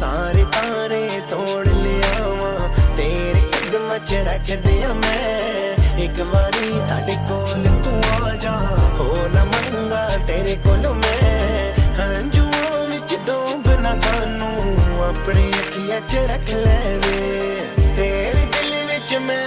सारे तारे तोड़ लिया वा तेरे कदम च रख दिया मैं एक बारी साडे कोल तू आ जा हो ना मंगा तेरे कोल मैं हंजुआं विच डूब ना सानू अपनी अखियां च रख ले वे तेरे दिल विच मैं